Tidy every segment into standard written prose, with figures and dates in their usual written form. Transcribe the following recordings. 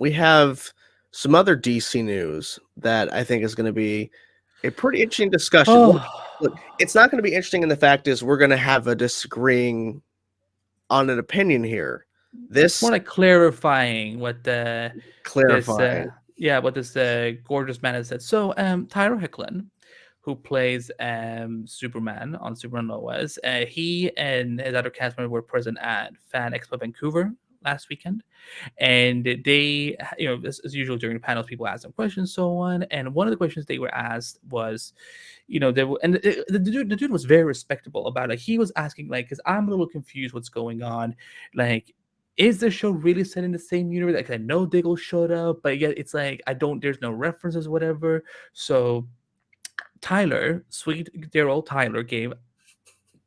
we have some other DC news that I think is going to be a pretty interesting discussion. Look, it's not going to be interesting, and the fact is we're going to have a disagreeing on an opinion here. It's more like clarifying what clarifying. what this gorgeous man has said. So, Tyler Hoechlin, who plays Superman on Superman Lois, he and his other cast members were present at Fan Expo Vancouver last weekend, and they, as usual during the panels, people ask them questions, so on. And one of the questions they were asked was, the dude was very respectable about it. He was asking, like, because I'm a little confused what's going on, like, is the show really set in the same universe? Like, I know Diggle showed up, but yet it's like there's no references, whatever. So Tyler, sweet dear old Tyler, gave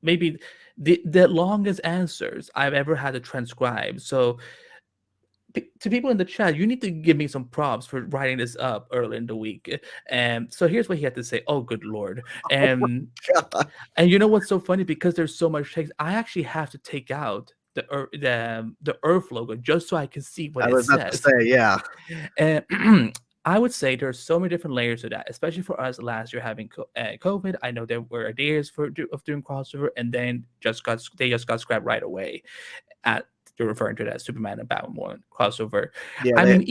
maybe the longest answers I've ever had to transcribe. So to people in the chat, you need to give me some props for writing this up early in the week. And so here's what he had to say. Oh, good lord! And and you know what's so funny? Because there's so much text, I actually have to take out the Earth logo just so I can see what I it was about to says. say, yeah. And I would say there's so many different layers to that, especially for us last year having COVID. I know there were ideas of doing crossover, and then they just got scrapped right away. At They're referring to that as Superman and Batman crossover. Yeah, I mean,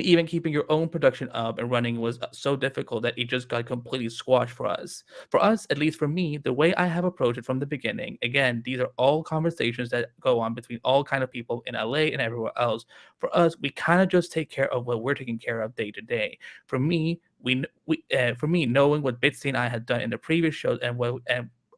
even keeping your own production up and running was so difficult that it just got completely squashed for us. For us, at least for me, the way I have approached it from the beginning, again, these are all conversations that go on between all kind of people in LA and everywhere else. For us, we kind of just take care of what we're taking care of day to day. For me, for me, knowing what Bitsy and I had done in the previous shows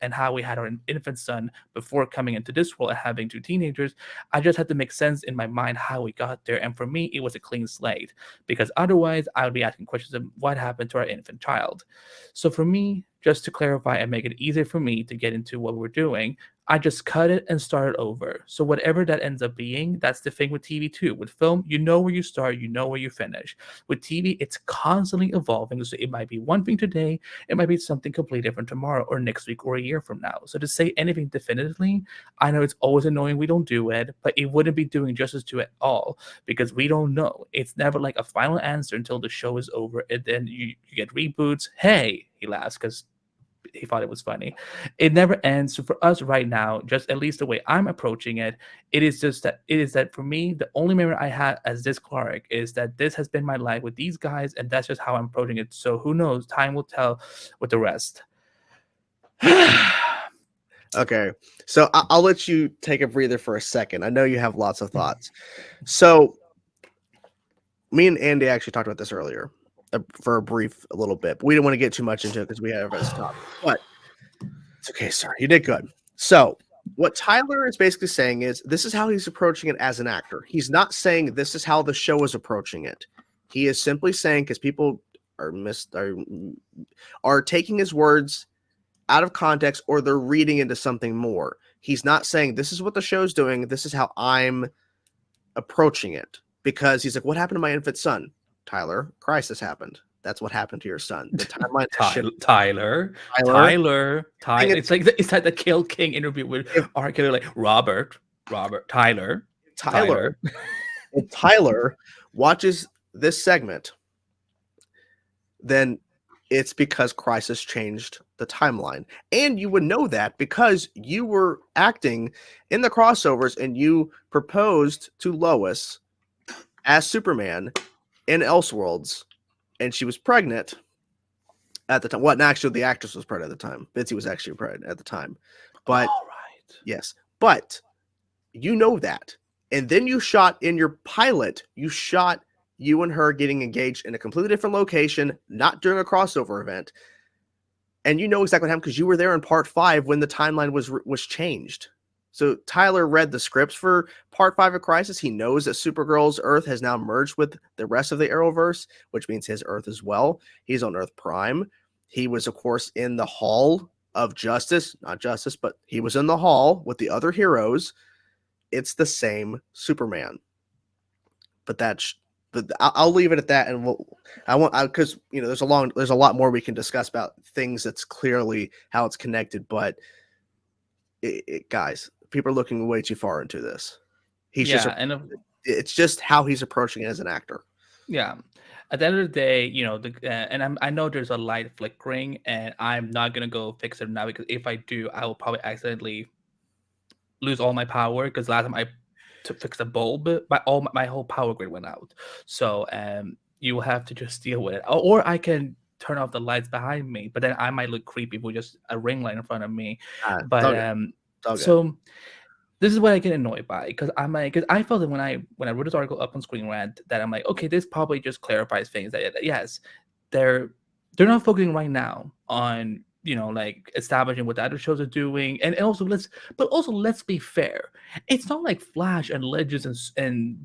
and how we had our infant son before coming into this world and having two teenagers, I just had to make sense in my mind how we got there. And for me, it was a clean slate, because otherwise I would be asking questions of what happened to our infant child. So for me, just to clarify and make it easier for me to get into what we're doing, I just cut it and started over. So whatever that ends up being, that's the thing with TV too. With film, you know where you start, you know where you finish. With TV, it's constantly evolving. So it might be one thing today, it might be something completely different tomorrow or next week or a year from now. So to say anything definitively, I know it's always annoying we don't do it, but it wouldn't be doing justice to it all, because we don't know. It's never like a final answer until the show is over, and then you get reboots. Hey, he laughs because he thought it was funny. It never ends. So for us right now, just at least the way I'm approaching it, it is that for me, the only memory I had as this Clark is that this has been my life with these guys, and that's just how I'm approaching it. So who knows? Time will tell with the rest. Okay, so I'll let you take a breather for a second. I know you have lots of thoughts. So me and Andy actually talked about this earlier for a little bit, but we didn't want to get too much into it because we had everybody's topic. But it's okay, sir. You did good. So what Tyler is basically saying is this is how he's approaching it as an actor. He's not saying this is how the show is approaching it. He is simply saying, because people are taking his words out of context, or they're reading into something more. He's not saying this is what the show's doing. This is how I'm approaching it, because he's like, what happened to my infant son? Tyler, crisis happened. That's what happened to your son. The timeline. Tyler. It's like the Kill King interview with R. Kelly, like Robert, Tyler. If Tyler watches this segment, then it's because Crisis changed the timeline. And you would know that because you were acting in the crossovers and you proposed to Lois as Superman in Elseworlds, and she was pregnant at the time. Well, actually, the actress was pregnant at the time. Bitsy was actually pregnant at the time. But yes, but you know that. And then you shot in your pilot, you shot you and her getting engaged in a completely different location, not during a crossover event. And you know exactly what happened because you were there in part 5 when the timeline was changed. So Tyler read the scripts for part 5 of Crisis. He knows that Supergirl's Earth has now merged with the rest of the Arrowverse, which means his Earth as well. He's on Earth Prime. He was, of course, in the Hall of Justice. Not Justice, but he was in the Hall with the other heroes. It's the same Superman. But I'll leave it at that, and because there's a lot more we can discuss about things that's clearly how it's connected. But guys, people are looking way too far into this. It's just how he's approaching it as an actor. Yeah. At the end of the day, and I know there's a light flickering, and I'm not gonna go fix it now because if I do, I will probably accidentally lose all my power because last time I to fix the bulb, my whole power grid went out. So you will have to just deal with it, or I can turn off the lights behind me, but then I might look creepy with just a ring light in front of me. It's But all good. It's all good. so this is what I get annoyed by because I'm like, because I felt that when I wrote this article up on Screen Rant that I'm like, okay, this probably just clarifies things that yes, they're they're not focusing right now on like establishing what the other shows are doing, and also let's be fair, it's not like Flash and Legends and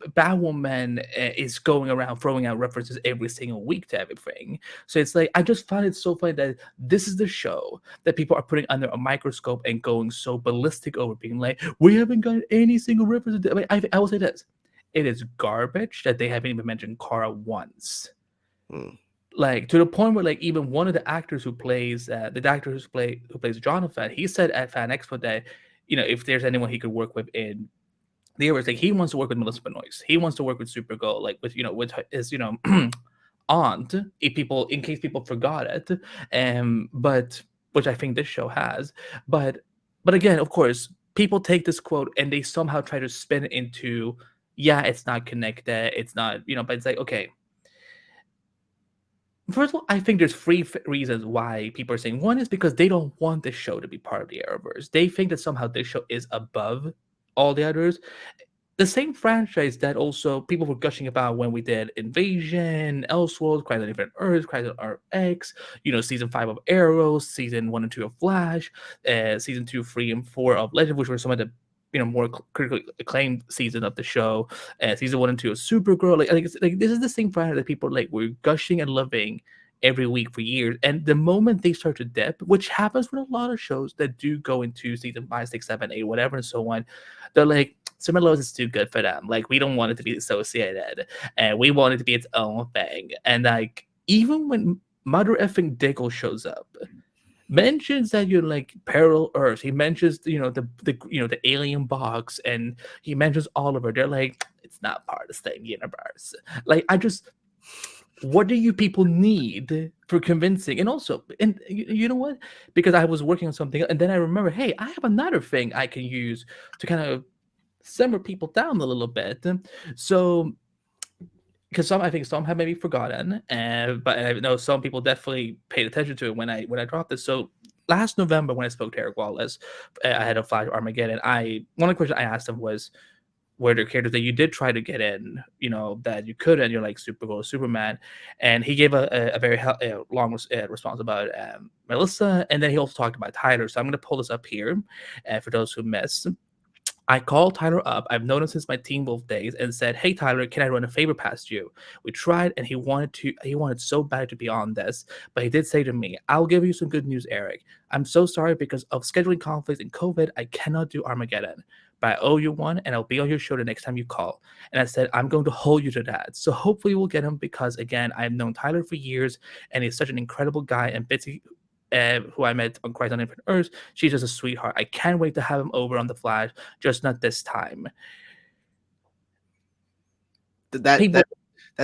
Batwoman is going around throwing out references every single week to everything. So it's like I just find it so funny that this is the show that people are putting under a microscope and going so ballistic over, being like, we haven't got any single reference. I mean, I will say this: it is garbage that they haven't even mentioned Kara once. Hmm. Like to the point where like even one of the actors who plays the actor who plays Jonathan, he said at Fan Expo that if there's anyone he could work with in the Arrowverse, like he wants to work with Melissa Benoist. He wants to work with Supergirl, like with his aunt. In case people forgot it, but which I think this show has. But again, of course, people take this quote and they somehow try to spin it into, yeah, it's not connected, it's not but it's like, okay. First of all, I think there's three reasons why people are saying. One is because they don't want this show to be part of the Arrowverse. They think that somehow this show is above all the others, the same franchise that also people were gushing about when we did Invasion, Elseworlds, Crisis on Infinite Earths, Crisis on Earth X, season 5 of Arrow, season 1 and 2 of Flash, season 2, 3, and 4 of Legend, which were some of the more critically acclaimed season of the show, season 1 and 2 of Supergirl. Like this is the same franchise that people like were gushing and loving every week for years. And the moment they start to dip, which happens with a lot of shows that do go into season 5, 6, 7, 8, whatever, and so on, they're like, Superman Lois is too good for them. Like, we don't want it to be associated, and we want it to be its own thing. And like, even when Mother effing Diggle shows up, mentions that you're like parallel Earths. He mentions the alien box, and he mentions Oliver. They're like, it's not part of the same universe. Like, what do you people need for convincing? And also, and you know what? Because I was working on something, and then I remember, hey, I have another thing I can use to kind of simmer people down a little bit. So, because I think some have maybe forgotten, but I know some people definitely paid attention to it when I dropped this. So last November, when I spoke to Eric Wallace, I had a Flash Armageddon. One of the questions I asked him was, were there characters that you did try to get in, that you could, and you're like Supergirl, Superman, and he gave a very long response about Melissa, and then he also talked about Tyler. So I'm going to pull this up here, for those who missed. I called Tyler up. I've known him since my Teen Wolf days, and said, "Hey Tyler, can I run a favor past you?" We tried, and he wanted so bad to be on this, but he did say to me, "I'll give you some good news, Eric. I'm so sorry because of scheduling conflicts and COVID. I cannot do Armageddon, but I owe you one, and I'll be on your show the next time you call." And I said, "I'm going to hold you to that." So hopefully we'll get him, because again, I've known Tyler for years, and he's such an incredible guy. And Bitsy, who I met on Crisis on Infinite Earths, she's just a sweetheart. I can't wait to have him over on The Flash, just not this time. That People,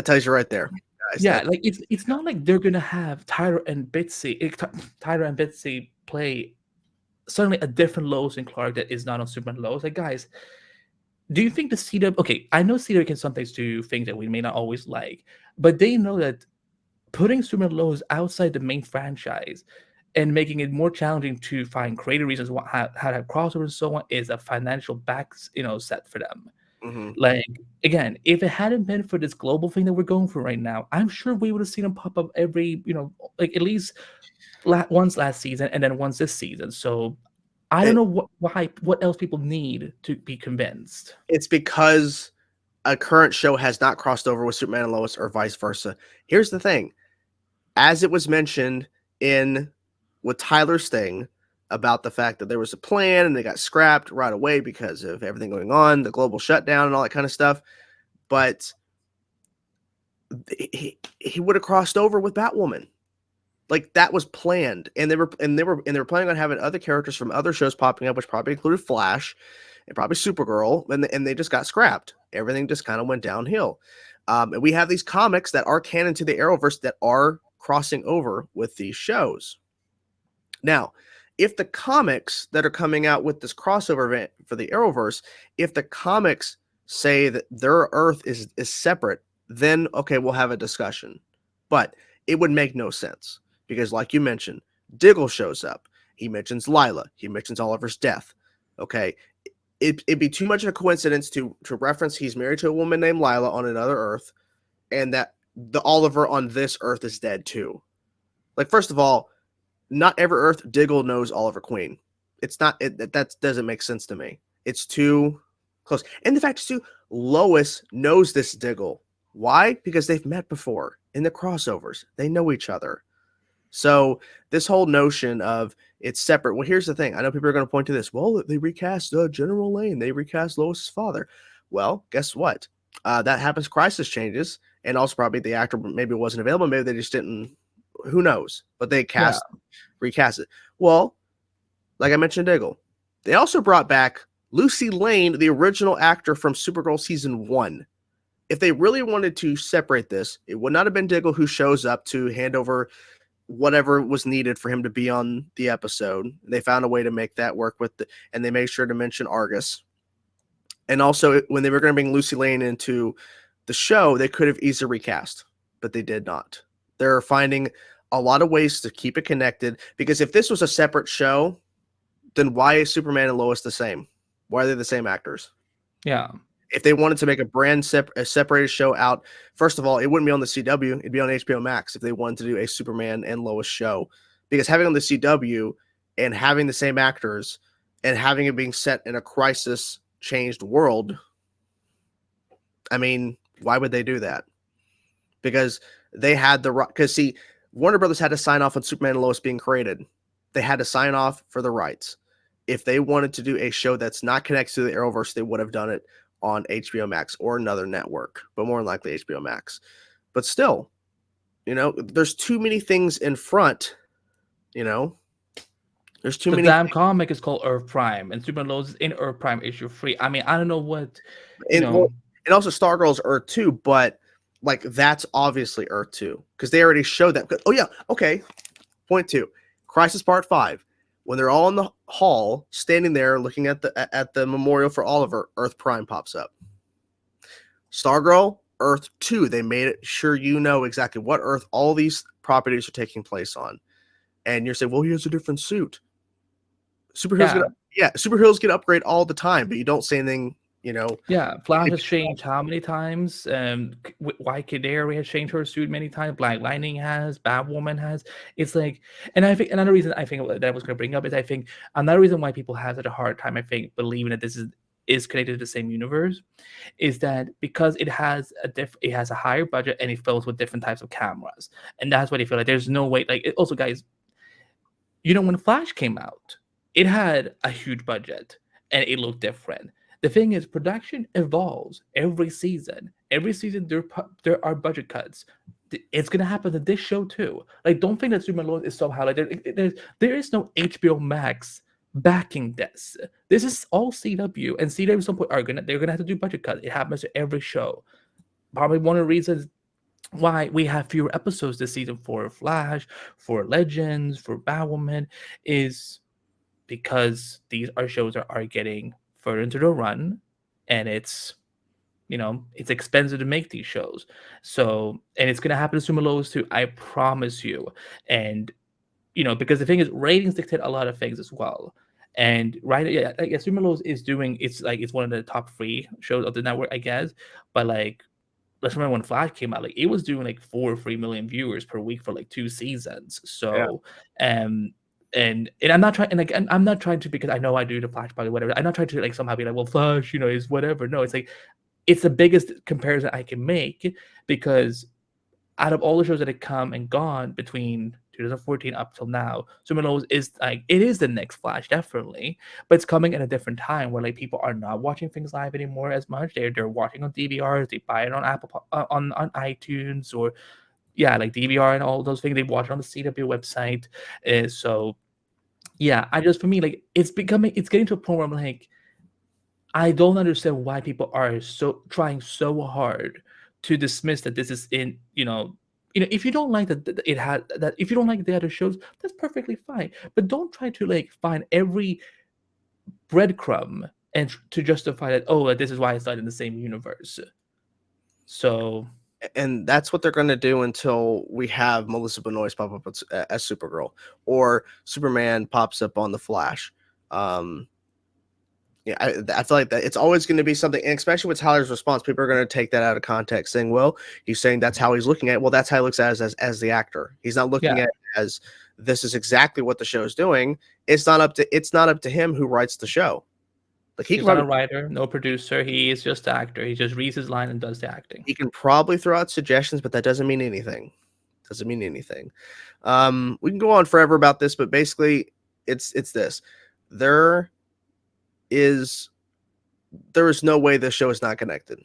tells you right there, guys. yeah, like it's not like they're gonna have Tyler and Bitsy play suddenly a different Lois and Clark that is not on Superman Lois. Like, guys, do you think the CW? Okay, I know CW can sometimes do things that we may not always like, but they know that putting Superman Lois outside the main franchise and making it more challenging to find creative reasons how to have crossovers and so on is a financial set for them. Mm-hmm. Like, again, if it hadn't been for this global thing that we're going through right now, I'm sure we would have seen them pop up every, like at least once last season and then once this season. So I don't know what else people need to be convinced. It's because a current show has not crossed over with Superman and Lois, or vice versa. Here's the thing. As it was mentioned with Tyler's thing about the fact that there was a plan and they got scrapped right away because of everything going on, the global shutdown and all that kind of stuff. But he would have crossed over with Batwoman. Like that was planned, and they were planning on having other characters from other shows popping up, which probably included Flash and probably Supergirl, and they just got scrapped. Everything just kind of went downhill. And we have these comics that are canon to the Arrowverse that are crossing over with these shows. Now, if the comics that are coming out with this crossover event for the Arrowverse, if the comics say that their Earth is separate, then okay, we'll have a discussion. But it would make no sense because, like you mentioned, Diggle shows up. He mentions Lila. He mentions Oliver's death. Okay, it'd be too much of a coincidence to reference he's married to a woman named Lila on another Earth, and that the Oliver on this Earth is dead too. Like, first of all, not every Earth Diggle knows Oliver Queen. It's not that doesn't make sense to me. It's too close. And the fact is too, Lois knows this Diggle. Why? Because they've met before in the crossovers. They know each other. So this whole notion of it's separate. Well, here's the thing. I know people are going to point to this. Well, they recast General Lane. They recast Lois's father. Well, guess what? That happens. Crisis changes, and also probably the actor maybe wasn't available. Maybe they just didn't. Who knows? But they recast it. Well, like I mentioned, Diggle. They also brought back Lucy Lane, the original actor from Supergirl season 1. If they really wanted to separate this, it would not have been Diggle who shows up to hand over whatever was needed for him to be on the episode. They found a way to make that work and they made sure to mention Argus. And also, when they were going to bring Lucy Lane into the show, they could have easily recast, but they did not. They're finding a lot of ways to keep it connected, because if this was a separate show, then why is Superman and Lois the same? Why are they the same actors? Yeah. If they wanted to make a separated show out, first of all, it wouldn't be on the CW. It'd be on HBO Max if they wanted to do a Superman and Lois show. Because having on the CW and having the same actors and having it being set in a crisis-changed world, I mean, why would they do that? Because they had the right. Because, see, Warner Brothers had to sign off on Superman and Lois being created. They had to sign off for the rights. If they wanted to do a show that's not connected to the Arrowverse, they would have done it on HBO Max or another network, but more than likely HBO Max. But still, there's too many things in front, there's too many. The damn comic is called Earth Prime, and Superman Lois is in Earth Prime issue 3. I mean, I don't know what, and also Stargirl's Earth 2, but like that's obviously Earth 2 because they already showed that. Oh yeah, okay. Point 2, Crisis Part 5. When they're all in the hall, standing there looking at the memorial for Oliver, Earth Prime pops up. Stargirl, Earth 2. They made it sure you know exactly what Earth all these properties are taking place on. And you're saying, well, he has a different suit. Superheroes get upgrade all the time, but you don't say anything, Yeah, Flash has changed how many times? Why Canary has changed her suit many times. Black Lightning has. Batwoman has. It's like, and I think another reason I think that I was going to bring up is I think another reason why people have such a hard time, I think, believing that this is connected to the same universe, is that because it has a higher budget and it fills with different types of cameras, and that's why they feel like there's no way. Like, also, guys, when Flash came out, it had a huge budget and it looked different. The thing is, production evolves every season. Every season, there are budget cuts. It's gonna happen to this show too. Like, don't think that Superman Lois is somehow like there is no HBO Max backing this. This is all CW, and CW at some point they're gonna have to do budget cuts. It happens to every show. Probably one of the reasons why we have fewer episodes this season for Flash, for Legends, for Batwoman, is because these are shows that are getting further into the run, and it's expensive to make these shows. So, and it's gonna happen to Sumo Lois too, I promise you. And because the thing is, ratings dictate a lot of things as well. And Sumo Lois is doing, it's one of the top 3 shows of the network, I guess. But like, let's remember when Flash came out, like it was doing like 4 or 3 million viewers per week for like 2 seasons. So and I'm not trying, and like, I'm not trying to, because I know I do the Flash probably whatever. I'm not trying to like somehow be like, well, Flash, is whatever. No, it's like, it's the biggest comparison I can make, because out of all the shows that have come and gone between 2014 up till now, Superman Lois is like, it is the next Flash, definitely, but it's coming at a different time where like people are not watching things live anymore as much. They're watching on DVRs, they buy it on Apple on iTunes, or yeah, like DVR and all those things. They watch it on the CW website. So yeah, I just for me like it's getting to a point where I'm like, I don't understand why people are trying so hard to dismiss that this is in if you don't like that it had that if you don't like the other shows, that's perfectly fine. But don't try to like find every breadcrumb and to justify that, oh, this is why it's not in the same universe. So And that's what they're going to do until we have Melissa Benoist pop up as Supergirl, or Superman pops up on the Flash. Yeah, I feel like that it's always going to be something, and especially with Tyler's response, people are going to take that out of context, saying, "Well, he's saying that's how he's looking at it." Well, that's how he looks at it as the actor. He's not looking yeah, at it as this is exactly what the show is doing. It's not up to him who writes the show. Like he's not a writer, no producer. He is just the actor. He just reads his line and does the acting. he can probably throw out suggestions, but that doesn't mean anything. Doesn't mean anything. We can go on forever about this, but basically, it's this. There is no way this show is not connected.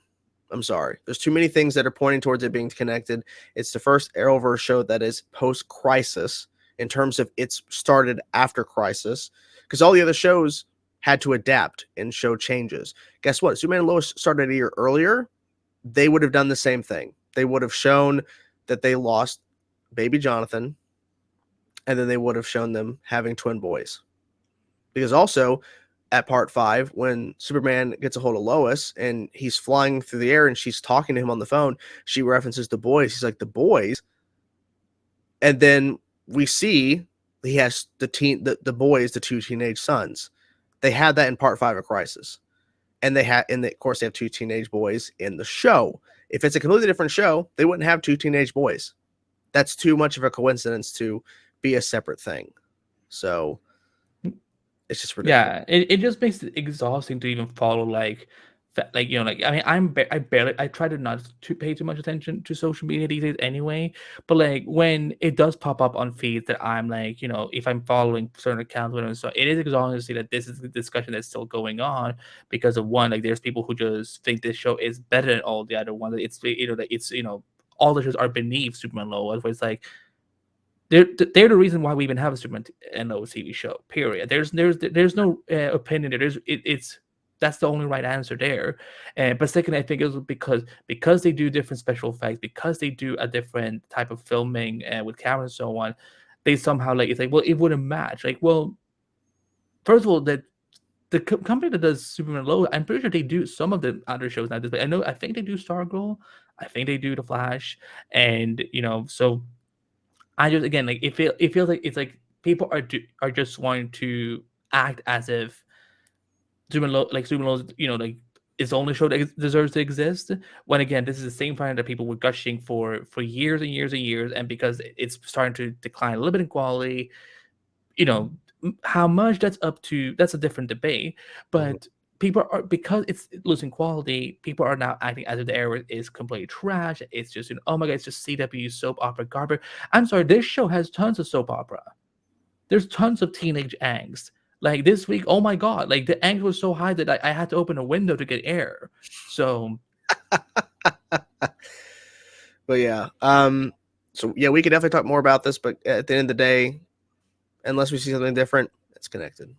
I'm sorry. There's too many things that are pointing towards it being connected. It's the first Arrowverse show that is post-crisis in terms of it's started after crisis, because all the other shows had to adapt and show changes. Guess what? Superman and Lois started a year earlier. They would have done the same thing. They would have shown that they lost baby Jonathan, and then they would have shown them having twin boys. Because also, at part 5, when Superman gets a hold of Lois and he's flying through the air and she's talking to him on the phone, she references the boys. He's like, the boys. And then we see he has the boys, the 2 teenage sons. They had that in part 5 of Crisis. And of course they have 2 teenage boys in the show. If it's a completely different show, they wouldn't have 2 teenage boys. That's too much of a coincidence to be a separate thing. So it's just ridiculous. Yeah, it just makes it exhausting to even follow like I mean I barely I try to not to pay too much attention to social media these days anyway, but like when it does pop up on feeds that I'm like, if I'm following certain accounts whatever, so it is exhausting to see that this is the discussion that's still going on because of one, like there's people who just think this show is better than all the other ones, that it's all the shows are beneath Superman Lois, where it's like they're the reason why we even have a Superman and Lois TV show. Period. There's no opinion. It's that's the only right answer there. But second, I think it was because they do different special effects, because they do a different type of filming with camera and so on. They somehow like it's like, well, it wouldn't match. Like, well, first of all, the company that does Superman Lois, I'm pretty sure they do some of the other shows now. I think they do Stargirl. I think they do The Flash, and so I just again like it feels like it's like people are just wanting to act as if Superman like is the only show that deserves to exist. When again, this is the same final that people were gushing for years and years and years, and because it's starting to decline a little bit in quality, how much that's a different debate. Mhm. But people are, because it's losing quality, people are now acting as if the era is completely trash. It's just oh my god, it's just CW soap opera garbage. I'm sorry, this show has tons of soap opera. There's tons of teenage angst. Like this week, oh my god, like the angst was so high that I had to open a window to get air. So But yeah, so yeah, we could definitely talk more about this, but at the end of the day, unless we see something different, it's connected.